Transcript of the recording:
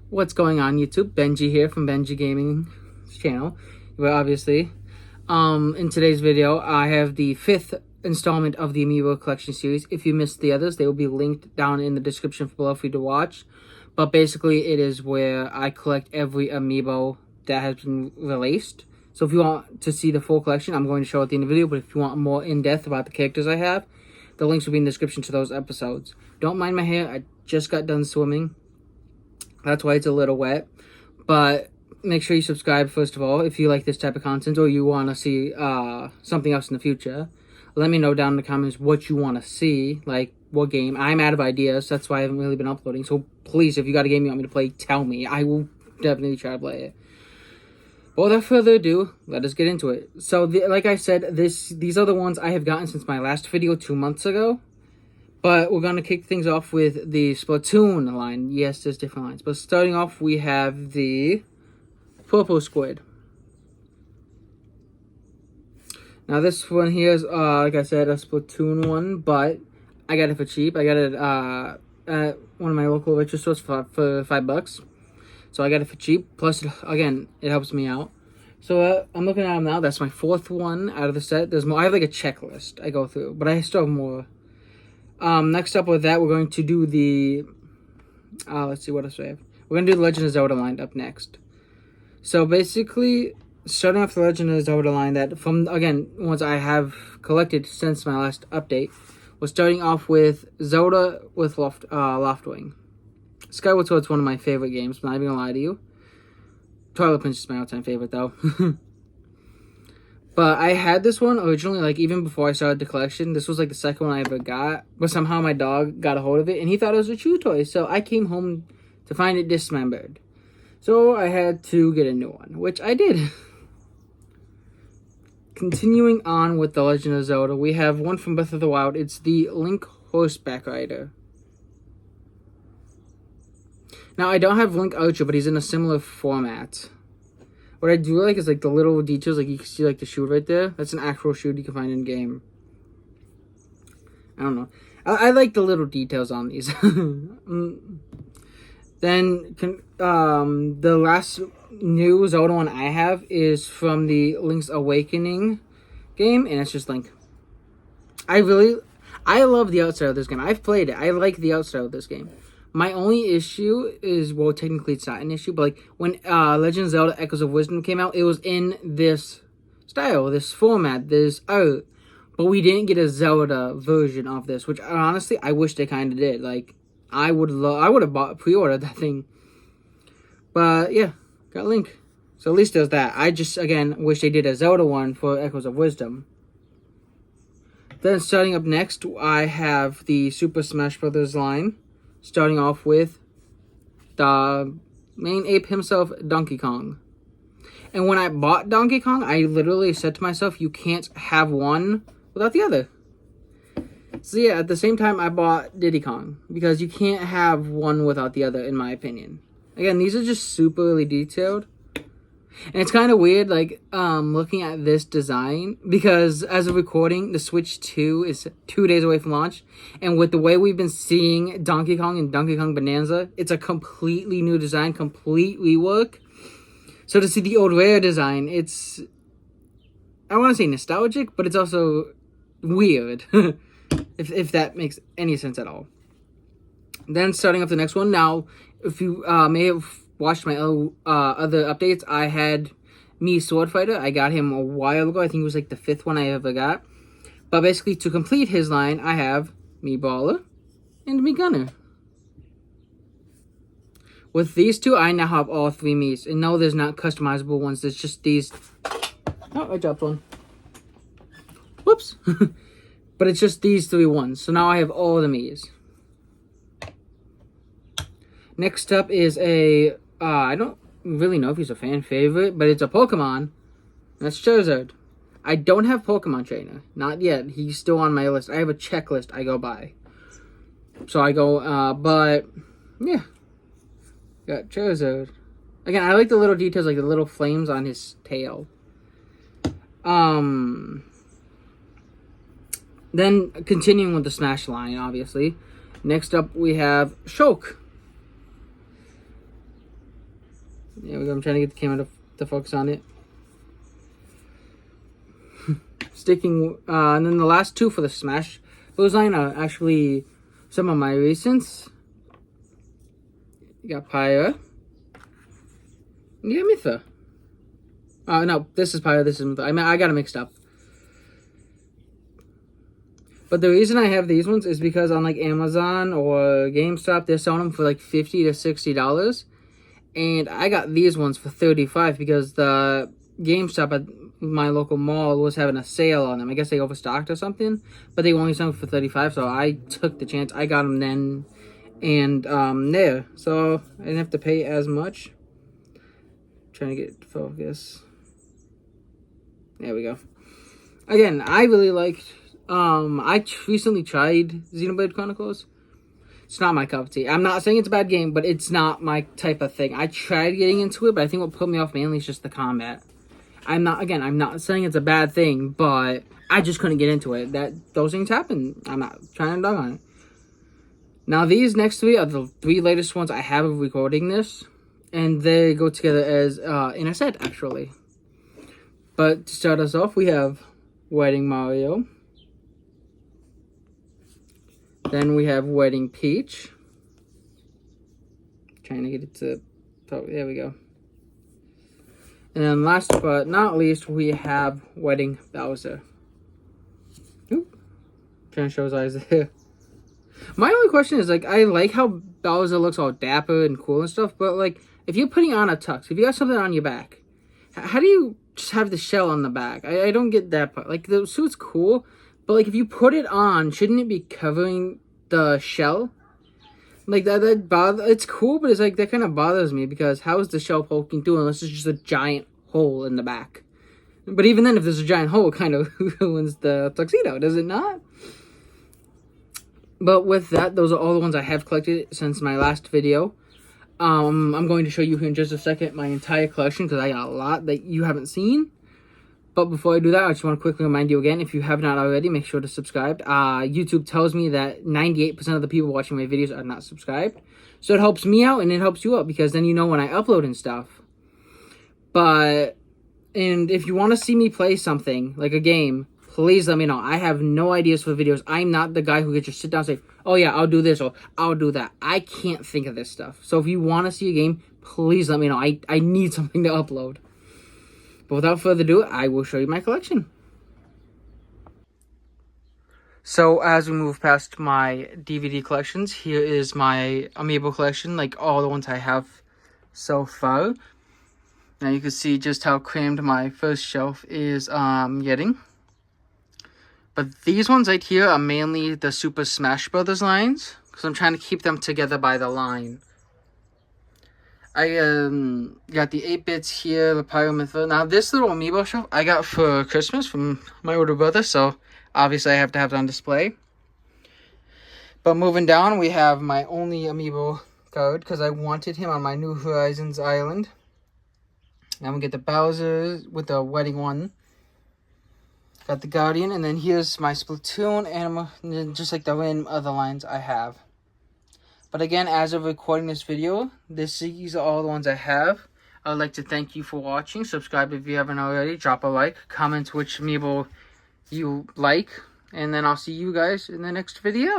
What's going on, YouTube? Benji here from Benji Gaming channel. Well, obviously, in today's video, I have the 5th installment of the Amiibo collection series. If you missed the others, they will be linked down in the description below for you to watch. But basically, it is where I collect every Amiibo that has been released. So if you want to see the full collection, I'm going to show it at the end of the video. But if you want more in-depth about the characters I have, the links will be in the description to those episodes. Don't mind my hair. I just got done swimming. That's why it's a little wet. But make sure you subscribe, first of all, if you like this type of content or you want to see something else in the future. Let me know down in the comments what you want to see, like what game. I'm out of ideas. That's why I haven't really been uploading. So please, if you got a game you want me to play, tell me. I will definitely try to play it. But without further ado, let us get into it. So, like I said, these are the ones I have gotten since my last video 2 months ago. But we're going to kick things off with the Splatoon line. Yes, there's different lines. But starting off, we have the Purple Squid. Now, this one here is, like I said, a Splatoon one. But I got it for cheap. I got it at one of my local liquor stores for $5. So I got it for cheap. Plus, again, it helps me out. So I'm looking at them now. That's my 4th one out of the set. There's more. I have like a checklist I go through. But I still have more. Next up with that, we're going to do the, let's see what else we have. We're going to do the Legend of Zelda line up next. So basically, starting off the Legend of Zelda line that from, again, ones I have collected since my last update, we're starting off with Zelda with Loftwing. Skyward Sword's one of my favorite games, I'm not even gonna lie to you. Twilight Princess is my all-time favorite, though. But I had this one originally, like, even before I started the collection. This was, like, the second one I ever got. But somehow my dog got a hold of it, and he thought it was a chew toy. So I came home to find it dismembered. So I had to get a new one, which I did. Continuing on with The Legend of Zelda, we have one from Breath of the Wild. It's the Link Horseback Rider. Now, I don't have Link Archer, but he's in a similar format. What I do like is, like, the little details, like, you can see, like, the shield right there. That's an actual shield you can find in-game. I don't know. I like the little details on these. Then, the last new Zelda one I have is from the Link's Awakening game, and it's just Link. I love the art style of this game. I've played it. I like the art style of this game. My only issue is, well, technically it's not an issue, but like when Legend of Zelda Echoes of Wisdom came out, it was in this style, this format, this art. But we didn't get a Zelda version of this, which honestly, I wish they kind of did. Like, I would have pre-ordered that thing. But yeah, got Link. So at least there's that. I just, again, wish they did a Zelda one for Echoes of Wisdom. Then starting up next, I have the Super Smash Bros. Line. Starting off with the main ape himself, Donkey Kong. And when I bought Donkey Kong, I literally said to myself, you can't have one without the other. So yeah, at the same time, I bought Diddy Kong. Because you can't have one without the other, in my opinion. Again, these are just super detailed. And it's kind of weird, like, looking at this design, because as of recording, the Switch 2 is 2 days away from launch, and with the way we've been seeing Donkey Kong and Donkey Kong Bonanza, it's a completely new design, complete rework. So to see the old Rare design, it's, I want to say nostalgic, but it's also weird, if that makes any sense at all. Then starting up the next one, now, if you may have watched my other updates, I had Mii Sword Fighter. I got him a while ago. I think it was like the 5th one I ever got. But basically, to complete his line, I have Mii Baller and Mii Gunner. With these two, I now have all 3 Miis. And no, there's not customizable ones. There's just these. Oh, I dropped one. Whoops. But it's just these 3 ones. So now I have all the Miis. Next up is a, I don't really know if he's a fan favorite, but it's a Pokemon. That's Charizard. I don't have Pokemon Trainer. Not yet. He's still on my list. I have a checklist I go by. So I go, but, yeah. Got Charizard. Again, I like the little details, like the little flames on his tail. Then, continuing with the Smash line, obviously. Next up, we have Shulk. There we go. I'm trying to get the camera to focus on it. Sticking, and then the last two for the Smash Bros. Line are actually some of my recents. You got Pyra. And you got Mythra. No, this is Pyra, this is Mythra. I got it mixed up. But the reason I have these ones is because on like Amazon or GameStop, they're selling them for like $50 to $60. And I got these ones for $35 because the GameStop at my local mall was having a sale on them. I guess they overstocked or something, but they only sold them for $35, so I took the chance. I got them then and there. So I didn't have to pay as much. Trying to get focus. There we go. Again, I really liked... I recently tried Xenoblade Chronicles. It's not my cup of tea. I'm not saying it's a bad game, but it's not my type of thing. I tried getting into it, but I think what put me off mainly is just the combat. I'm not saying it's a bad thing, but I just couldn't get into it. Those things happen. I'm not trying to dog on it. Now, these next three are the three latest ones I have of recording this, and they go together as in a set, actually. But to start us off, we have Wedding Mario. Then we have Wedding Peach. Trying to get it to... Oh, there we go. And then last but not least, we have Wedding Bowser. Oop. Trying to show his eyes there. My only question is, like, I like how Bowser looks all dapper and cool and stuff, but, like, if you're putting on a tux, if you got something on your back, how do you just have the shell on the back? I don't get that part. Like, the suit's cool, but, like, if you put it on, shouldn't it be covering the shell? Like, it's cool, but it's like, that kind of bothers me, because how is the shell poking through unless it's just a giant hole in the back? But even then, if there's a giant hole, it kind of ruins the tuxedo, does it not? But with that, those are all the ones I have collected since my last video. I'm going to show you here in just a second my entire collection, because I got a lot that you haven't seen. But before I do that, I just want to quickly remind you again, if you have not already, make sure to subscribe. YouTube tells me that 98% of the people watching my videos are not subscribed. So it helps me out and it helps you out, because then you know when I upload and stuff. And if you want to see me play something, like a game, please let me know. I have no ideas for videos. I'm not the guy who can just sit down and say, oh yeah, I'll do this or I'll do that. I can't think of this stuff. So if you want to see a game, please let me know. I need something to upload. But without further ado, I will show you my collection. So as we move past my DVD collections, here is my Amiibo collection, like all the ones I have so far. Now you can see just how crammed my first shelf is getting. But these ones right here are mainly the Super Smash Brothers lines, because I'm trying to keep them together by the line. I got the 8-bits here, the Pyra Mythra. Now, this little Amiibo shelf I got for Christmas from my older brother, so obviously I have to have it on display. But moving down, we have my only Amiibo card, because I wanted him on my New Horizons island. Now we get the Bowser with the wedding one. Got the Guardian, and then here's my Splatoon, and just like the random other lines I have. But again, as of recording this video, these are all the ones I have. I would like to thank you for watching. Subscribe if you haven't already. Drop a like. Comment which Amiibo you like. And then I'll see you guys in the next video.